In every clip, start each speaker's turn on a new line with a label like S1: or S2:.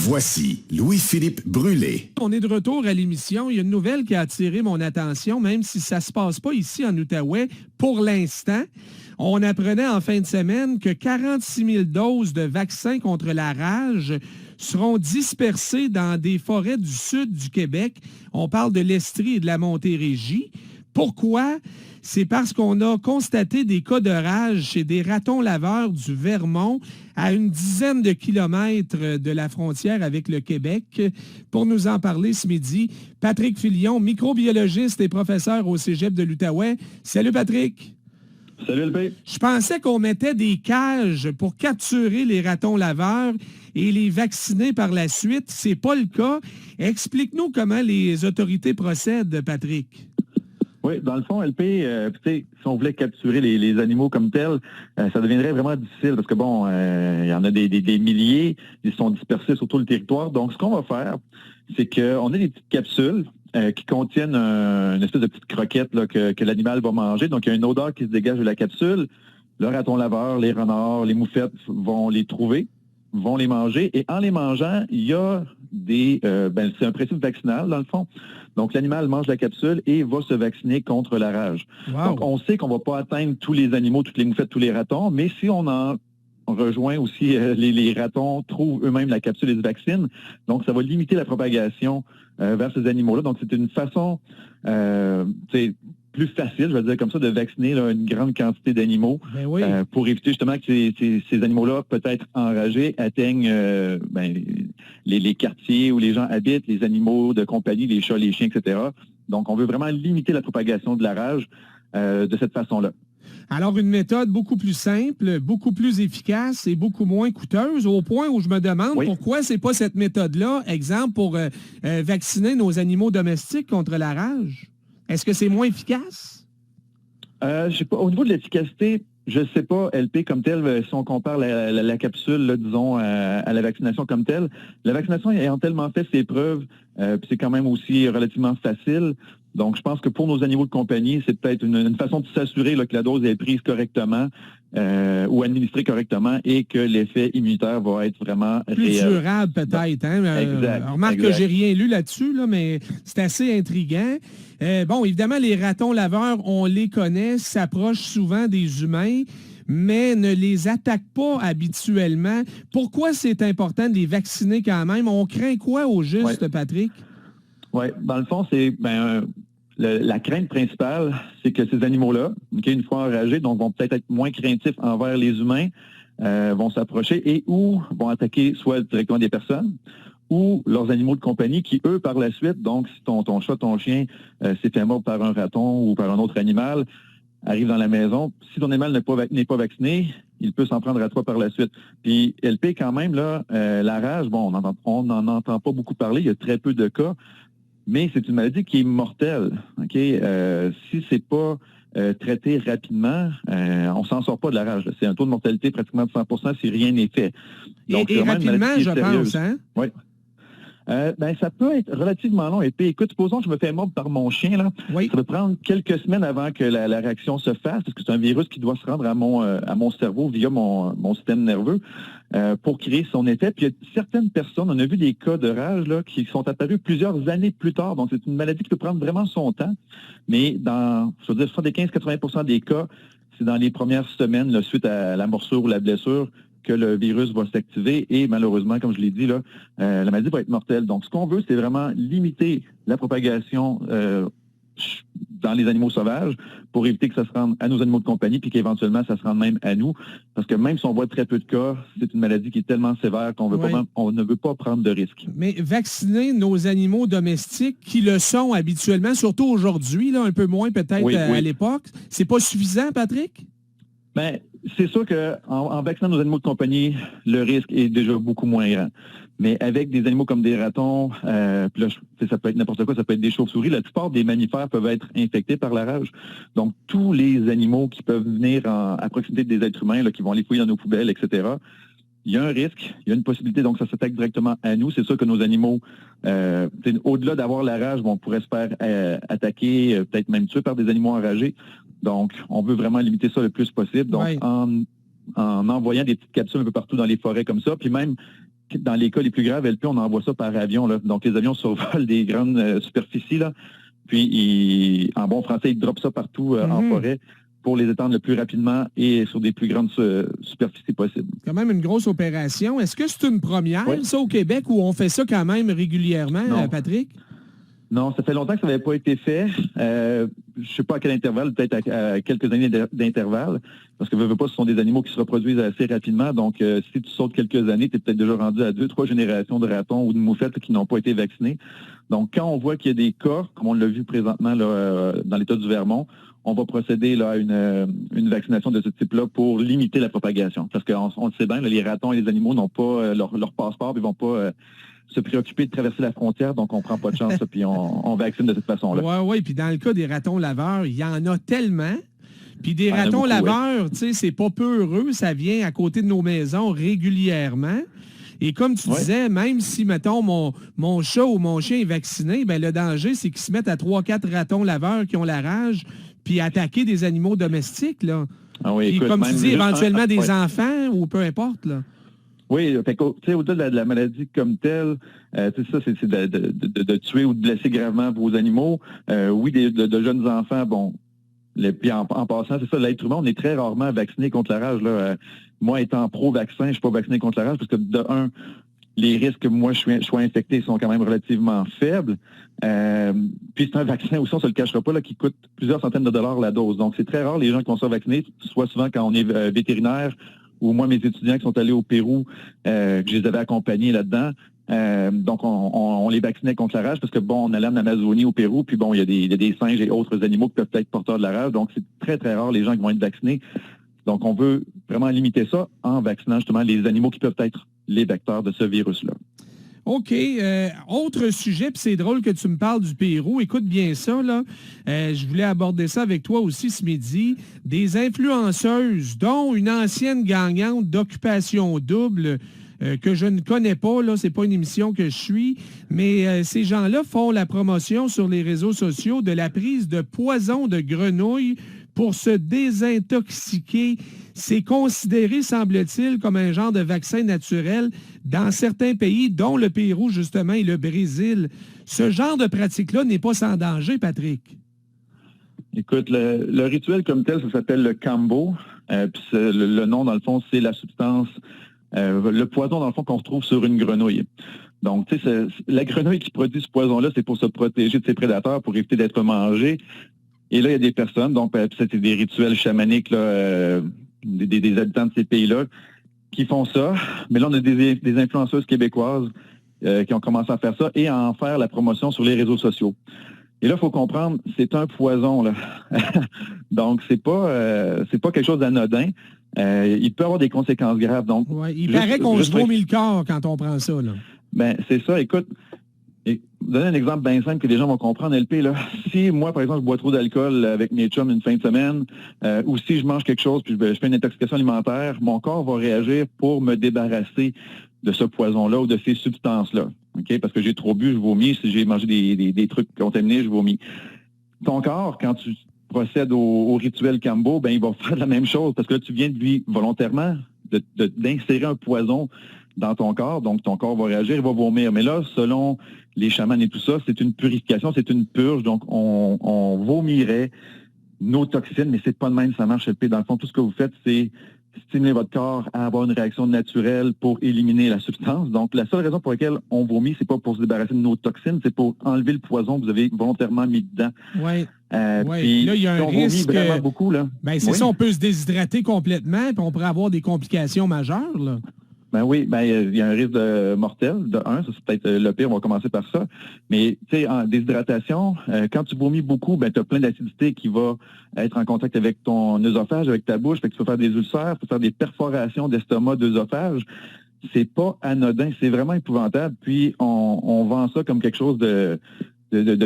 S1: Voici Louis-Philippe Brûlé.
S2: On est de retour à l'émission. Il y a une nouvelle qui a attiré mon attention, même si ça ne se passe pas ici en Outaouais pour l'instant. On apprenait en fin de semaine que 46 000 doses de vaccins contre la rage seront dispersées dans des forêts du sud du Québec. On parle de l'Estrie et de la Montérégie. Pourquoi? C'est parce qu'on a constaté des cas de rage chez des ratons laveurs du Vermont à une dizaine de kilomètres de la frontière avec le Québec. Pour nous en parler ce midi, Patrick Filion, microbiologiste et professeur au Cégep de l'Outaouais. Salut Patrick!
S3: Salut LP.
S2: Je pensais qu'on mettait des cages pour capturer les ratons laveurs et les vacciner par la suite. C'est pas le cas. Explique-nous comment les autorités procèdent, Patrick.
S3: Oui, dans le fond, LP, si on voulait capturer les animaux comme tels, ça deviendrait vraiment difficile parce que, bon, il y en a des milliers, ils sont dispersés sur tout le territoire. Donc, ce qu'on va faire, c'est qu'on a des petites capsules qui contiennent une espèce de petite croquette là, que l'animal va manger. Donc, il y a une odeur qui se dégage de la capsule. Le raton laveur, les renards, les moufettes vont les trouver, vont les manger. Et en les mangeant, il y a c'est un principe vaccinal, dans le fond. Donc, l'animal mange la capsule et va se vacciner contre la rage.
S2: Wow.
S3: Donc, on sait qu'on ne va pas atteindre tous les animaux, toutes les moufettes, tous les ratons, mais si on en rejoint aussi les ratons, trouvent eux-mêmes la capsule et se vaccinent, donc ça va limiter la propagation vers ces animaux-là. Donc, c'est une façon plus facile, je vais dire comme ça, de vacciner là, une grande quantité d'animaux pour éviter justement que ces animaux-là, peut-être enragés, atteignent les quartiers où les gens habitent, les animaux de compagnie, les chats, les chiens, etc. Donc, on veut vraiment limiter la propagation de la rage de cette façon-là.
S2: Alors, une méthode beaucoup plus simple, beaucoup plus efficace et beaucoup moins coûteuse, au point où je me demande pourquoi c'est pas cette méthode-là, exemple, pour vacciner nos animaux domestiques contre la rage. Est-ce que c'est moins efficace?
S3: Je sais pas. Au niveau de l'efficacité, je ne sais pas, LP comme tel, si on compare la capsule, là, disons, à la vaccination comme telle. La vaccination ayant tellement fait ses preuves, puis c'est quand même aussi relativement facile. Donc, je pense que pour nos animaux de compagnie, c'est peut-être une façon de s'assurer là, que la dose est prise correctement ou administrée correctement et que l'effet immunitaire va être vraiment
S2: plus
S3: réel.
S2: durable peut-être. Hein?
S3: Exact.
S2: Remarque que j'ai rien lu là-dessus, là, mais c'est assez intriguant. Bon, évidemment, les ratons laveurs, on les connaît, s'approchent souvent des humains, mais ne les attaquent pas habituellement. Pourquoi c'est important de les vacciner quand même? On craint quoi au juste, Patrick?
S3: Oui, dans le fond, c'est la crainte principale, c'est que ces animaux-là, une fois enragés, donc vont peut-être être moins craintifs envers les humains, vont s'approcher et ou vont attaquer soit directement des personnes ou leurs animaux de compagnie qui, eux, par la suite, donc si ton chat, ton chien s'est fait mordre par un raton ou par un autre animal, arrive dans la maison, si ton animal n'est pas vacciné, il peut s'en prendre à toi par la suite. Puis LP, quand même, là, la rage, bon, on n'en entend pas beaucoup parler, il y a très peu de cas, mais c'est une maladie qui est mortelle. Si c'est pas traité rapidement, on s'en sort pas de la rage. Là. C'est un taux de mortalité pratiquement de 100% si rien n'est fait.
S2: Donc, et rapidement, je pense, hein?
S3: Oui. Ça peut être relativement long. Et puis, écoute, supposons que je me fais mordre par mon chien. Là. Ça peut prendre quelques semaines avant que la réaction se fasse, parce que c'est un virus qui doit se rendre à mon cerveau via mon système nerveux pour créer son effet. Puis, il y a certaines personnes, on a vu des cas de rage là, qui sont apparus plusieurs années plus tard. Donc, c'est une maladie qui peut prendre vraiment son temps. Mais dans, je veux dire, 75-80% des cas, c'est dans les premières semaines, là, suite à la morsure ou la blessure, que le virus va s'activer et malheureusement, comme je l'ai dit, là, la maladie va être mortelle. Donc, ce qu'on veut, c'est vraiment limiter la propagation dans les animaux sauvages pour éviter que ça se rende à nos animaux de compagnie puis qu'éventuellement, ça se rende même à nous. Parce que même si on voit très peu de cas, c'est une maladie qui est tellement sévère qu'on ne veut pas prendre de risques.
S2: Mais vacciner nos animaux domestiques qui le sont habituellement, surtout aujourd'hui, là, un peu moins peut-être à l'époque, c'est pas suffisant, Patrick?
S3: Bien, c'est sûr qu'en vaccinant nos animaux de compagnie, le risque est déjà beaucoup moins grand. Mais avec des animaux comme des ratons, puis là, ça peut être n'importe quoi, ça peut être des chauves-souris, la plupart des mammifères peuvent être infectés par la rage. Donc, tous les animaux qui peuvent venir à proximité des êtres humains, là, qui vont les fouiller dans nos poubelles, etc., il y a un risque, il y a une possibilité, donc ça s'attaque directement à nous. C'est sûr que nos animaux, au-delà d'avoir la rage, on pourrait se faire attaquer, peut-être même tuer par des animaux enragés. Donc, on veut vraiment limiter ça le plus possible. Donc, en envoyant des petites capsules un peu partout dans les forêts comme ça, puis même dans les cas les plus graves, LP, on envoie ça par avion. Là. Donc, les avions survolent des grandes superficies. Là. Puis, en bon français, ils droppent ça partout en forêt pour les étendre le plus rapidement et sur des plus grandes superficies possibles.
S2: Quand même une grosse opération. Est-ce que c'est une première, ça, au Québec, ou on fait ça quand même régulièrement, Patrick?
S3: Non, ça fait longtemps que ça n'avait pas été fait. Je ne sais pas à quel intervalle, peut-être à quelques années d'intervalle, parce que veux pas, ce sont des animaux qui se reproduisent assez rapidement. Donc, si tu sautes quelques années, tu es peut-être déjà rendu à 2-3 générations de ratons ou de moufettes là, qui n'ont pas été vaccinés. Donc, quand on voit qu'il y a des cas, comme on l'a vu présentement là, dans l'État du Vermont, on va procéder là, à une vaccination de ce type-là pour limiter la propagation. Parce qu'on le sait bien, là, les ratons et les animaux n'ont pas leur passeport, ils ne vont pas se préoccuper de traverser la frontière, donc on ne prend pas de chance, puis on vaccine de cette façon-là.
S2: Oui, puis dans le cas des ratons laveurs, il y en a tellement. Puis des ratons laveurs, tu sais, c'est pas peu heureux, ça vient à côté de nos maisons régulièrement. Et comme tu disais, même si, mettons, mon chat ou mon chien est vacciné, ben le danger, c'est qu'ils se mettent à 3-4 ratons laveurs qui ont la rage, puis attaquer des animaux domestiques, là.
S3: Ah oui,
S2: puis, comme tu dis, éventuellement des enfants ou peu importe, là.
S3: Oui, au-delà de la maladie comme telle, ça, c'est de tuer ou de blesser gravement vos animaux. Oui, de jeunes enfants, bon. Puis en passant, c'est ça, l'être humain, on est très rarement vacciné contre la rage. Là. Moi, étant pro-vaccin, je ne suis pas vacciné contre la rage parce que, de un, les risques que moi, je sois infecté sont quand même relativement faibles. Puis c'est un vaccin aussi, on ne se le cachera pas, là, qui coûte plusieurs centaines de dollars la dose. Donc, c'est très rare les gens qui vont se faire vacciner, soit souvent quand on est vétérinaire, ou moi, mes étudiants qui sont allés au Pérou, que je les avais accompagnés là-dedans. Donc, on les vaccinait contre la rage parce que, bon, on allait en Amazonie, au Pérou, puis bon, il y a des singes et autres animaux qui peuvent être porteurs de la rage. Donc, c'est très, très rare les gens qui vont être vaccinés. Donc, on veut vraiment limiter ça en vaccinant justement les animaux qui peuvent être les vecteurs de ce virus-là.
S2: OK. Autre sujet, puis c'est drôle que tu me parles du Pérou. Écoute bien ça, là. Je voulais aborder ça avec toi aussi ce midi. Des influenceuses, dont une ancienne gagnante d'Occupation Double, que je ne connais pas, là, c'est pas une émission que je suis, mais ces gens-là font la promotion sur les réseaux sociaux de la prise de poison de grenouille pour se désintoxiquer. C'est considéré, semble-t-il, comme un genre de vaccin naturel dans certains pays, dont le Pérou, justement, et le Brésil. Ce genre de pratique-là n'est pas sans danger, Patrick.
S3: Écoute, le rituel comme tel, ça s'appelle le kambo. Puis le nom, dans le fond, c'est la substance, le poison, dans le fond, qu'on retrouve sur une grenouille. Donc, tu sais, la grenouille qui produit ce poison-là, c'est pour se protéger de ses prédateurs, pour éviter d'être mangée. Et là, il y a des personnes, donc c'était des rituels chamaniques, là, des habitants de ces pays-là, qui font ça. Mais là, on a des influenceuses québécoises qui ont commencé à faire ça et à en faire la promotion sur les réseaux sociaux. Et là, il faut comprendre, c'est un poison, là. Donc, c'est pas quelque chose d'anodin. Il peut avoir des conséquences graves. Donc,
S2: il paraît qu'on se vomit le corps quand on prend ça, là.
S3: Ben, c'est ça. Écoute, donner un exemple bien simple que les gens vont comprendre, LP, là. Si moi, par exemple, je bois trop d'alcool avec mes chums une fin de semaine, ou si je mange quelque chose puis je fais une intoxication alimentaire, mon corps va réagir pour me débarrasser de ce poison-là ou de ces substances-là. Okay? Parce que j'ai trop bu, je vomis. Si j'ai mangé des trucs contaminés, je vomis. Ton corps, quand tu procèdes au rituel Kambo, ben il va faire la même chose parce que là, tu viens de lui volontairement d'insérer un poison dans ton corps, donc ton corps va réagir, il va vomir. Mais là, selon les chamans et tout ça, c'est une purification, c'est une purge, donc on vomirait nos toxines, mais c'est pas de même, ça marche. Dans le fond, tout ce que vous faites, c'est stimuler votre corps à avoir une réaction naturelle pour éliminer la substance. Donc, la seule raison pour laquelle on vomit, c'est pas pour se débarrasser de nos toxines, c'est pour enlever le poison que vous avez volontairement mis dedans.
S2: Oui.
S3: Puis
S2: là, il y a un risque.
S3: Vraiment beaucoup, là.
S2: Ben, c'est ça, on peut se déshydrater complètement, puis on pourrait avoir des complications majeures, là.
S3: Ben oui, ben il y a un risque mortel, de un, ça c'est peut-être le pire, on va commencer par ça. Mais tu sais, en déshydratation, quand tu vomis beaucoup, ben tu as plein d'acidité qui va être en contact avec ton œsophage, avec ta bouche, fait que tu peux faire des ulcères, tu peux faire des perforations d'estomac, d'œsophage. C'est pas anodin, c'est vraiment épouvantable. Puis on vend ça comme quelque chose de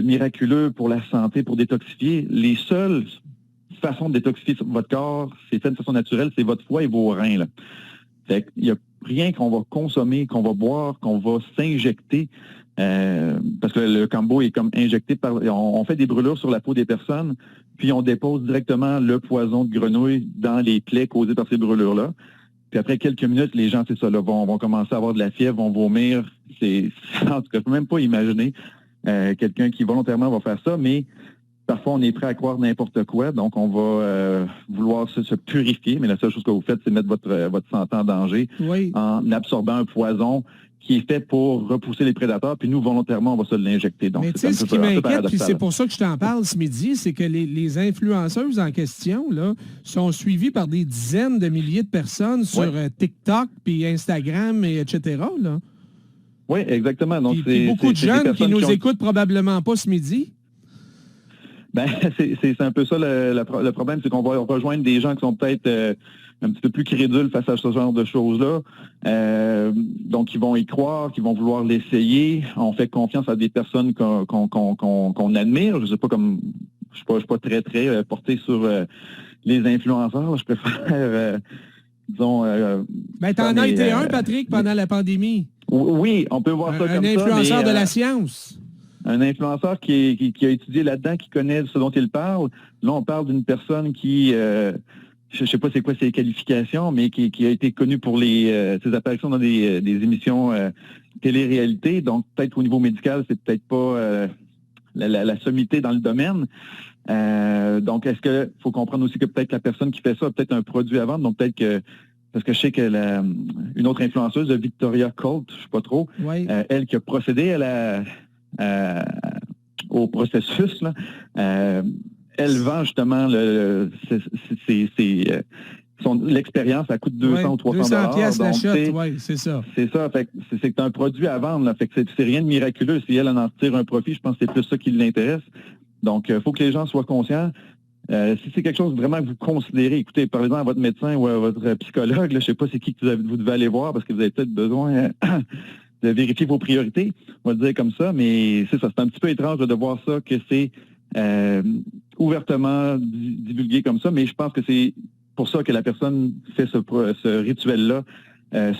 S3: miraculeux pour la santé, pour détoxifier. Les seules façons de détoxifier votre corps, c'est fait de façon naturelle, c'est votre foie et vos reins, là. Fait qu'il y a rien qu'on va consommer, qu'on va boire, qu'on va s'injecter, parce que le Kambo est comme injecté on fait des brûlures sur la peau des personnes, puis on dépose directement le poison de grenouille dans les plaies causées par ces brûlures-là. Puis après quelques minutes, les gens, c'est ça, là, vont commencer à avoir de la fièvre, vont vomir. En tout cas, je peux même pas imaginer quelqu'un qui volontairement va faire ça, mais parfois, on est prêt à croire n'importe quoi, donc on va vouloir se purifier, mais la seule chose que vous faites, c'est mettre votre santé en danger en absorbant un poison qui est fait pour repousser les prédateurs, puis nous, volontairement, on va se l'injecter. Donc,
S2: mais tu sais, ce qui m'inquiète, puis c'est pour ça que je t'en parle ce midi, c'est que les influenceuses en question là, sont suivies par des dizaines de milliers de personnes sur TikTok, puis Instagram, et etc. Là.
S3: Oui, exactement. Donc,
S2: puis beaucoup de jeunes qui nous écoutent probablement pas ce midi.
S3: Ben, c'est un peu ça le problème, c'est qu'on va rejoindre des gens qui sont peut-être un petit peu plus crédules face à ce genre de choses-là. Donc, ils vont y croire, qu'ils vont vouloir l'essayer. On fait confiance à des personnes qu'on admire. Je sais pas comme je suis pas très porté sur les influenceurs. Je préfère disons.
S2: Ben, t'en as été un, Patrick, pendant la pandémie.
S3: Oui, on peut voir ça comme ça.
S2: Un influenceur de la science.
S3: Un influenceur qui a étudié là-dedans, qui connaît ce dont il parle. Là, on parle d'une personne qui, je ne sais pas c'est quoi ses qualifications, mais qui a été connue pour ses apparitions dans des émissions télé-réalité. Donc, peut-être au niveau médical, c'est peut-être pas la sommité dans le domaine. Donc, est-ce qu'il faut comprendre aussi que peut-être la personne qui fait ça a peut-être un produit à vendre, donc peut-être que parce que je sais que une autre influenceuse, Victoria Colt, je ne sais pas trop, elle qui a procédé au processus, là, elle vend justement l'expérience, ça coûte 200 ou 300 $.
S2: Oui, c'est ça.
S3: C'est ça. Fait que c'est un produit à vendre. Là, fait que c'est rien de miraculeux. Si elle en tire un profit, je pense que c'est plus ça qui l'intéresse. Donc, il faut que les gens soient conscients. Si c'est quelque chose vraiment que vous considérez, écoutez, parlez-en à votre médecin ou à votre psychologue. Là, je ne sais pas c'est qui que vous devez aller voir parce que vous avez peut-être besoin de vérifier vos priorités, on va le dire comme ça, mais c'est ça, c'est un petit peu étrange de voir ça, que c'est ouvertement divulgué comme ça, mais je pense que c'est pour ça que la personne fait ce rituel-là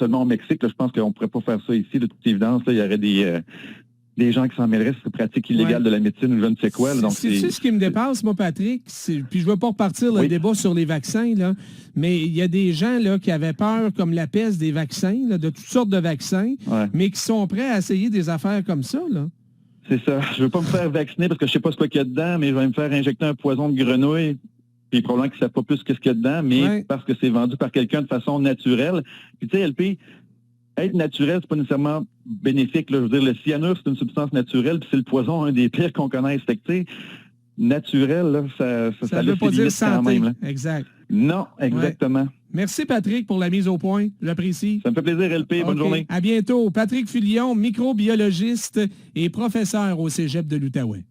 S3: seulement au Mexique. Là, je pense qu'on ne pourrait pas faire ça ici, de toute évidence. Là, il y aurait des gens qui s'en mêleraient sur pratique illégale de la médecine ou je ne sais quoi. Là, donc
S2: c'est ce qui me dépasse, moi, Patrick, puis je ne veux pas repartir le débat sur les vaccins, là, mais il y a des gens là, qui avaient peur, comme la peste, des vaccins, là, de toutes sortes de vaccins, mais qui sont prêts à essayer des affaires comme ça. Là.
S3: C'est ça. Je ne veux pas me faire vacciner parce que je ne sais pas ce qu'il y a dedans, mais je vais me faire injecter un poison de grenouille. Puis probablement qu'ils ne savent pas plus ce qu'il y a dedans, mais parce que c'est vendu par quelqu'un de façon naturelle. Puis tu sais, LP, être naturel, c'est pas nécessairement bénéfique. Là. Je veux dire, le cyanure, c'est une substance naturelle, puis c'est le poison, un des pires qu'on connaisse. Fait que, tu sais, naturel, là, ça
S2: veut pas dire santé.
S3: Quand même, là.
S2: Exact.
S3: Non, exactement.
S2: Ouais. Merci, Patrick, pour la mise au point. J'apprécie.
S3: Ça me fait plaisir, LP. Bonne journée.
S2: À bientôt. Patrick Filion, microbiologiste et professeur au Cégep de l'Outaouais.